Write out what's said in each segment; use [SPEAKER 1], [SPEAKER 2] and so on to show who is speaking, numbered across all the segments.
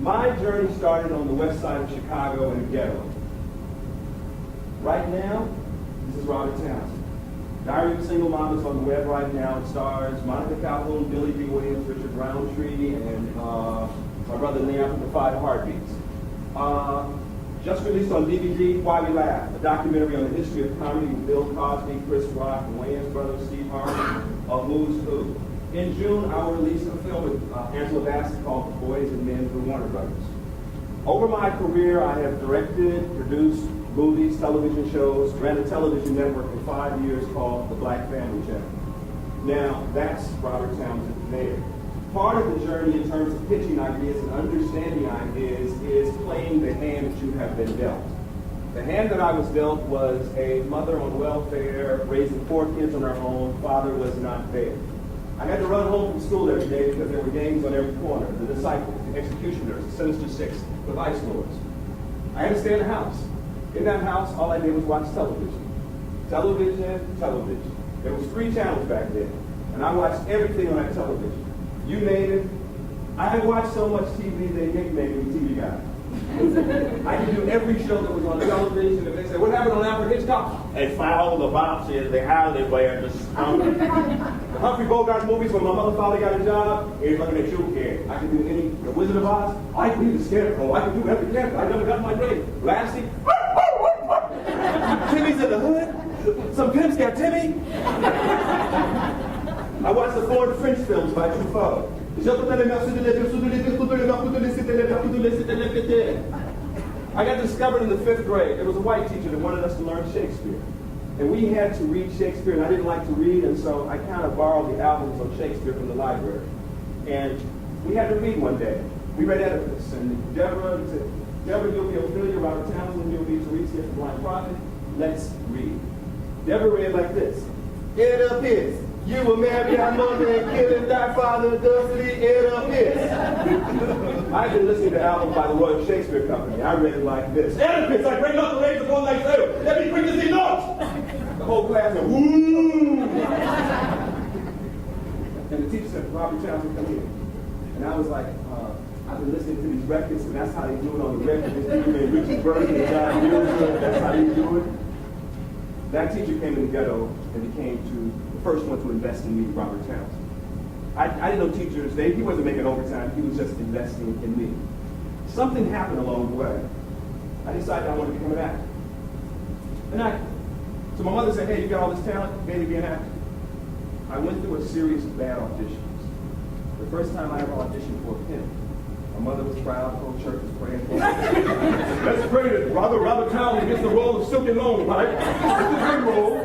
[SPEAKER 1] My journey started on the west side of Chicago in the ghetto. Right now, this is Robert Townsend. Diary of a Single Mom is on the web right now. It stars Monica Calhoun, Billy D. Williams, Richard Roundtree, and my brother Leon from the Five Heartbeats. Just released on DVD, Why We Laugh, a documentary on the history of comedy with Bill Cosby, Chris Rock, the Wayans brothers, Steve Harvey, of Who's Who. In June, I will release a film with Angela Bassett called The Boys and Men for Warner Brothers. Over my career, I have directed, produced movies, television shows, ran a television network for 5 years called The Black Family Channel. Now, that's Robert Townsend there. Part of the journey in terms of pitching ideas and understanding ideas is playing the hand that you have been dealt. The hand that I was dealt was a mother on welfare, raising 4 kids on her own. Father was not there. I had to run home from school every day because there were gangs on every corner, the Disciples, the Executioners, the Sinister Six, the Vice Lords. I had to stay in the house. In that house, all I did was watch television. Television, television. There was 3 channels back then, and I watched everything on that television. You name it. I had watched so much TV, they nicknamed me TV Guy. I could do every show that was on television. If they said, what happened on Alfred Hitchcock?
[SPEAKER 2] They found the boxes, they held it where the
[SPEAKER 1] The Humphrey Bogart movies, when my mother finally got a job, he's looking at you kid. I could do any, The Wizard of Oz, I could be the Scarecrow, I could do every character. I never got my grade. Lassie, Timmy's in the hood. Some pimps got Timmy. I watched the foreign French films by Truffaut. I got discovered in the 5th grade. There was a white teacher that wanted us to learn Shakespeare. And we had to read Shakespeare, and I didn't like to read, and so I kind of borrowed the albums of Shakespeare from the library. And we had to read one day. We read Oedipus, and Deborah said, Deborah, you'll be Ophelia, Robert Townsend, you'll be Tiresias, the Blind Prophet. Let's read. Deborah read like this. Oedipus, you will marry our mother and kill thy father, thusly Oedipus. I've been listening to albums by the Royal Shakespeare Company. I read it like this. Oedipus, I bring up the legs upon thy sail. Let me bring this thee not. The whole class went, woo! And the teacher said, Robert Townsend, come here. And I was like, I've been listening to these records, and that's how they do it on the record. These people named Richard Burton and John Hughes, that's how they do it. That teacher came in the ghetto and became the first one to invest in me, Robert Townsend. I didn't know teachers, he wasn't making overtime, he was just investing in me. Something happened along the way. I decided I wanted to become an actor. An actor. So my mother said, hey, you got all this talent, maybe be an actor. I went through a series of bad auditions. The first time I ever auditioned for a pimp. My mother was proud, the whole church was praying for me. Let's pray that Robert Townsend gets the role of Silky Long, right? It's a big role.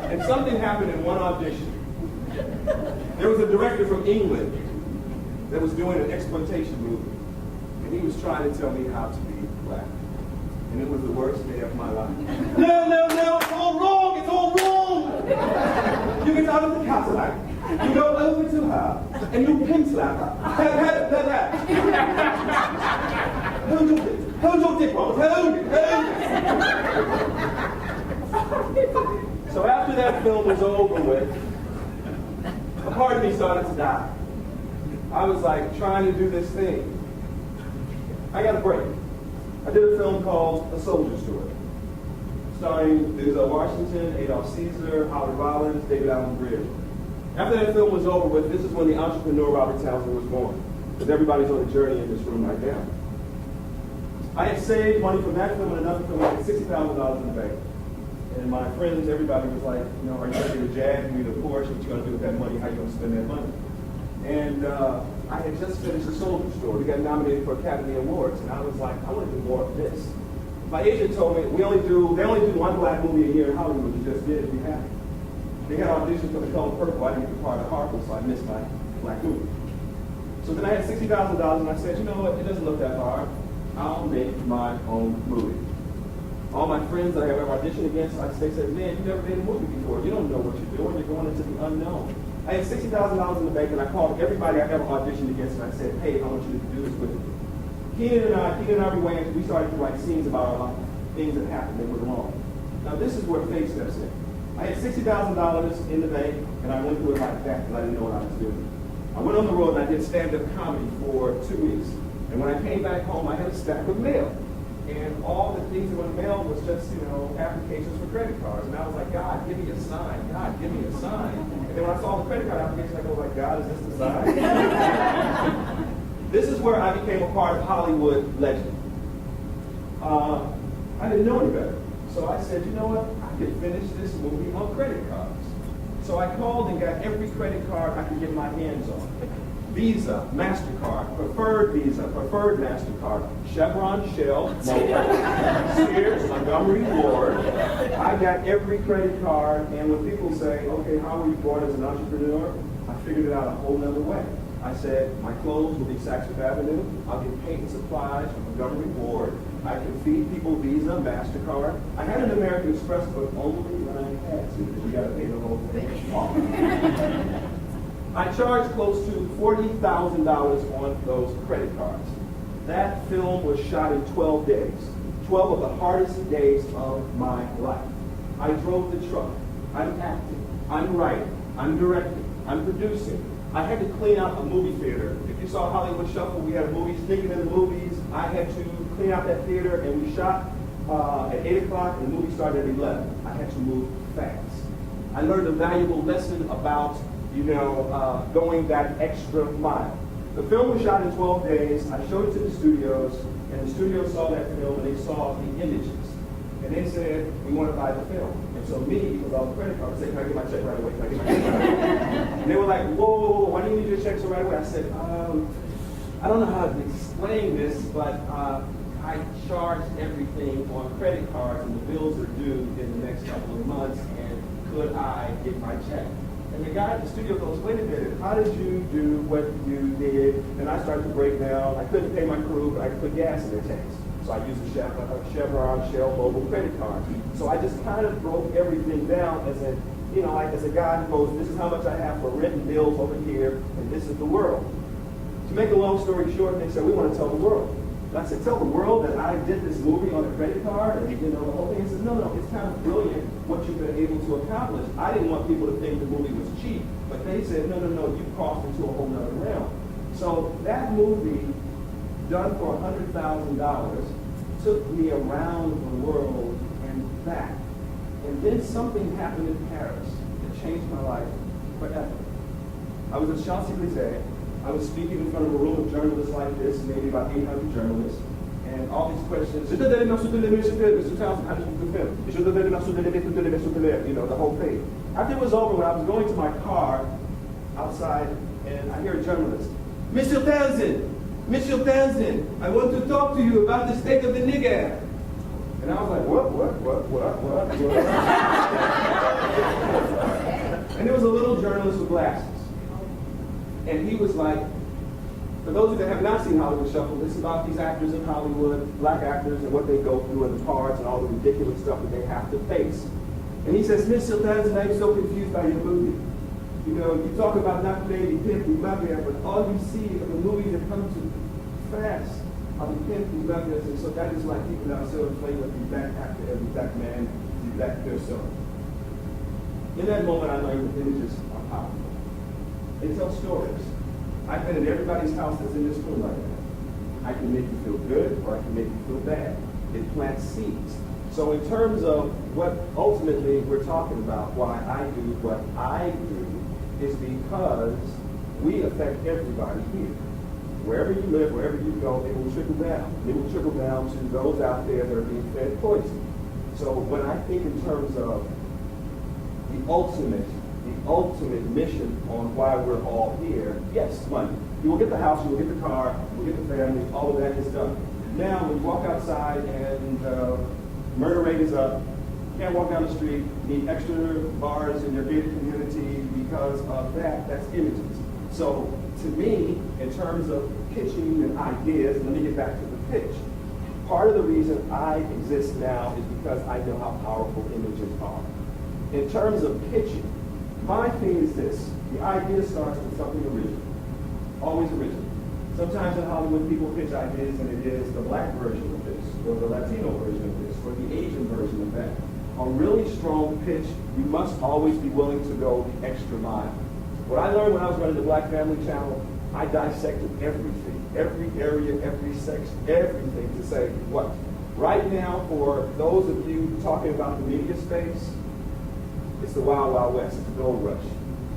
[SPEAKER 1] And something happened in one audition. There was a director from England that was doing an exploitation movie. And he was trying to tell me how to be black. And it was the worst day of my life. No, it's all wrong, it's all wrong! You get out of the Cadillac, you go over to her, and you pimp slap her. Hold your dick, Robert, hold it. So after that film was over with, a part of me started to die. I was like trying to do this thing. I got a break. I did a film called A Soldier Story, starring Denzel Washington, Adolph Caesar, Howard Rollins, David Allen Greer. After that film was over with, this is when the entrepreneur Robert Townsend was born, because everybody's on a journey in this room right now. I had saved money from that film and another film. I had $60,000 in the bank. And my friends, everybody was like, you know, are you going to get a Jag? You need a Porsche? What you going to do with that money? How you going to spend that money? And I had just finished A Soldier Story. We got nominated for Academy Awards, and I was like, I want to do more of this. My agent told me they only do one black movie a year in Hollywood. You just did, be happy. They had auditions for The Color Purple. I didn't get part of Harper, so I missed my black movie. So then I had $60,000, and I said, you know what? It doesn't look that hard. I'll make my own movie. All my friends that I ever auditioned against, they said, man, you've never made a movie before. You don't know what you're doing. You're going into the unknown. I had $60,000 in the bank, and I called everybody I ever auditioned against, and I said, hey, I want you to do this with me. Keenan and I, we started to write scenes about our life, things that happened that were wrong. Now, this is where faith steps in. I had $60,000 in the bank, and I went through it like that because I didn't know what I was doing. I went on the road and I did stand-up comedy for 2 weeks. And when I came back home, I had a stack of mail. And all the things that were in the mail was just, applications for credit cards. And I was like, God, give me a sign. God, give me a sign. And then when I saw the credit card application, I go like, God, is this the sign? This is where I became a part of Hollywood legend. I didn't know any better. So I said, you know what? I could finish this movie on credit cards. So I called and got every credit card I could get my hands on. Visa, MasterCard, Preferred Visa, Preferred MasterCard, Chevron, Shell, Sears, Montgomery Ward. I got every credit card, and when people say, okay, how were you born as an entrepreneur? I figured it out a whole nother way. I said, my clothes will be Saks Fifth Avenue. I'll get paint and supplies from Montgomery Ward. I can feed people Visa, MasterCard. I had an American Express, but only when I had to, because you got to pay the whole thing off. I charged close to $40,000 on those credit cards. That film was shot in 12 days, 12 of the hardest days of my life. I drove the truck. I'm acting. I'm writing. I'm directing. I'm producing. I had to clean out a movie theater. If you saw Hollywood Shuffle, we had a movie sneaking in the movies. I had to clean out that theater, and we shot at 8 o'clock, and the movie started at 11. I had to move fast. I learned a valuable lesson about going that extra mile. The film was shot in 12 days. I showed it to the studios, and the studios saw that film, and they saw the images. And they said, we want to buy the film. And so me, with all the credit cards, said, can I get my check right away? Can I get my check right away? And they were like, whoa, why do you need your check so right away? I said, I don't know how to explain this, but I charged everything on credit cards, and the bills are due in the next couple of months, and could I get my check? And the guy at the studio goes, wait a minute, how did you do what you did? And I started to break down. I couldn't pay my crew, but I could put gas in their tanks. So I used a Chevron, Shell, mobile credit card. So I just kind of broke everything down as a guy who goes, this is how much I have for rent and bills over here, and this is the world. To make a long story short, they said, we want to tell the world. And I said, tell the world that I did this movie on a credit card, and the whole thing. He said, no, it's kind of brilliant what you've been able to accomplish. I didn't want people to think the movie was cheap, but they said, no, you crossed into a whole nother realm. So that movie, done for $100,000, took me around the world and back. And then something happened in Paris that changed my life forever. I was at Champs-Élysées. I was speaking in front of a room of journalists like this, maybe about 800 journalists, and all these questions, Mr. Townsend, how did you film? The whole thing. After it was over, when I was going to my car outside, and I hear a journalist, Mr. Townsend, I want to talk to you about the state of the nigger. And I was like, what? And there was a little journalist with glasses. And he was like, for those of you that have not seen Hollywood Shuffle, this is about these actors in Hollywood, black actors, and what they go through in the parts and all the ridiculous stuff that they have to face. And he says, Mr. Townsend, I'm so confused by your movie. You talk about not playing the pimp, the mafia, but all you see of the movies that come to fast are the pimp, the mafia, and so that is like people that are still playing with the black actor, every black man, the black person. In that moment, I learned that images are powerful. They tell stories. I've been in everybody's house that's in this room right now. I can make you feel good, or I can make you feel bad. It plants seeds. So in terms of what ultimately we're talking about, why I do what I do, is because we affect everybody here. Wherever you live, wherever you go, it will trickle down. It will trickle down to those out there that are being fed poison. So when I think in terms of the ultimate mission on why we're all here, yes, money. You will get the house, you will get the car, you will get the family, all of that is done. Now, when you walk outside and murder rate is up, you can't walk down the street, you need extra bars in your gated community because of that, that's images. So, to me, in terms of pitching and ideas, let me get back to the pitch. Part of the reason I exist now is because I know how powerful images are. In terms of pitching, my thing is this: the idea starts with something original, always original. Sometimes in Hollywood, people pitch ideas and it is the black version of this, or the Latino version of this, or the Asian version of that. A really strong pitch, you must always be willing to go the extra mile. What I learned when I was running the Black Family Channel, I dissected everything, every area, every section, everything to say what. Right now, for those of you talking about the media space, it's the Wild Wild West, it's the gold rush.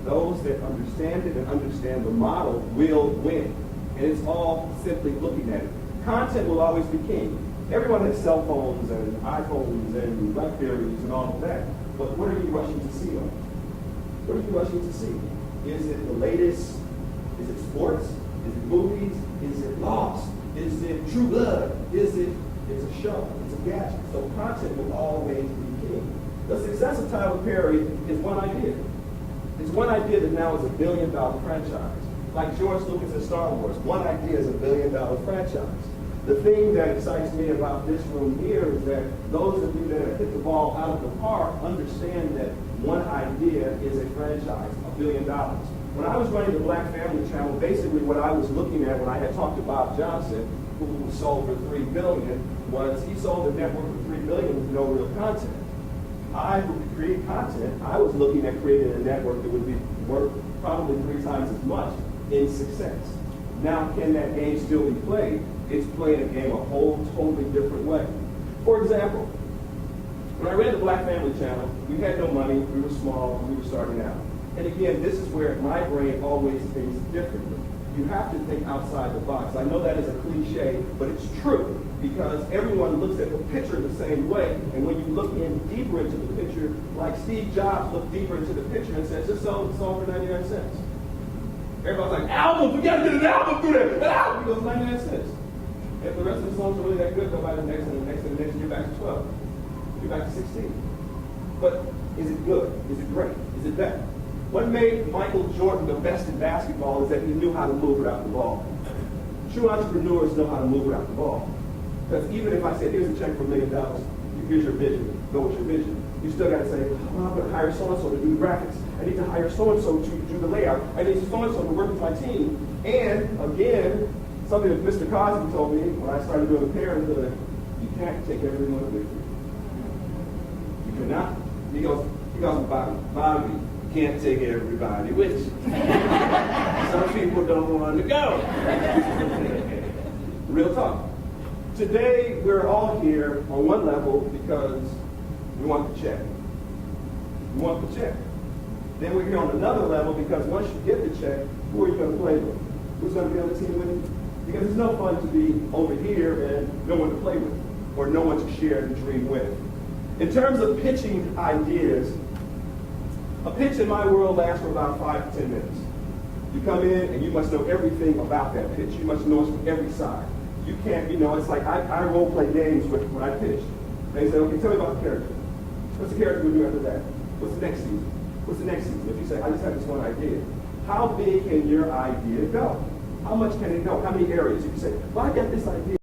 [SPEAKER 1] Those that understand it and understand the model will win. And it's all simply looking at it. Content will always be king. Everyone has cell phones and iPhones and BlackBerries and all of that. But what are you rushing to see on? What are you rushing to see? Is it the latest? Is it sports? Is it movies? Is it Lost? Is it True Blood? It's a show. It's a gadget. So content will always be king. The success of Tyler Perry is one idea. It's one idea that now is a $1 billion franchise. Like George Lucas and Star Wars, one idea is a $1 billion franchise. The thing that excites me about this room here is that those of you that have hit the ball out of the park understand that one idea is a franchise, $1 billion. When I was running the Black Family Channel, basically what I was looking at when I had talked to Bob Johnson, who sold for $3 billion, was he sold the network for $3 billion with no real content. I would create content. I was looking at creating a network that would be worth probably 3 times as much in success. Now, can that game still be played? It's playing a game a whole totally different way. For example, when I ran the Black Family Channel, we had no money, we were small, we were starting out. And again, this is where my brain always thinks differently. You have to think outside the box. I know that is a cliche, but it's true because everyone looks at the picture the same way. And when you look in deeper into the picture, like Steve Jobs looked deeper into the picture and said, just sell the song for 99 cents. Everybody's like, albums, we gotta get an album through that. An album goes 99 cents. If the rest of the songs are really that good, go buy the next and the next and the next, and you're back to 12. You're back to 16. But is it good? Is it great? Is it better? What made Michael Jordan the best in basketball is that he knew how to move without the ball. True entrepreneurs know how to move without the ball. Because even if I said, here's a check for $1 million, here's your vision, go with your vision, you still got to say, oh, I'm going to hire so-and-so to do the graphics. I need to hire so-and-so to do the layout. I need so-and-so to work with my team. And again, something that Mr. Cosby told me when I started doing parenthood, you can't take everyone with you. You cannot. He goes, Bobby, you can't take everybody with you. Some people don't want to go. Real talk. Today, we're all here on one level because we want the check. We want the check. Then we're here on another level because once you get the check, who are you going to play with? Who's going to be on the team with you? Because it's no fun to be over here and no one to play with or no one to share the dream with. In terms of pitching ideas, a pitch in my world lasts for about 5 to 10 minutes. You come in and you must know everything about that pitch. You must know it from every side. You can't, it's like I role play games when I pitch. They say, okay, tell me about the character. What's the character going to do after that? What's the next season? What's the next season? If you say, I just have this one idea, how big can your idea go? How much can it go? How many areas? If you say, well, I got this idea.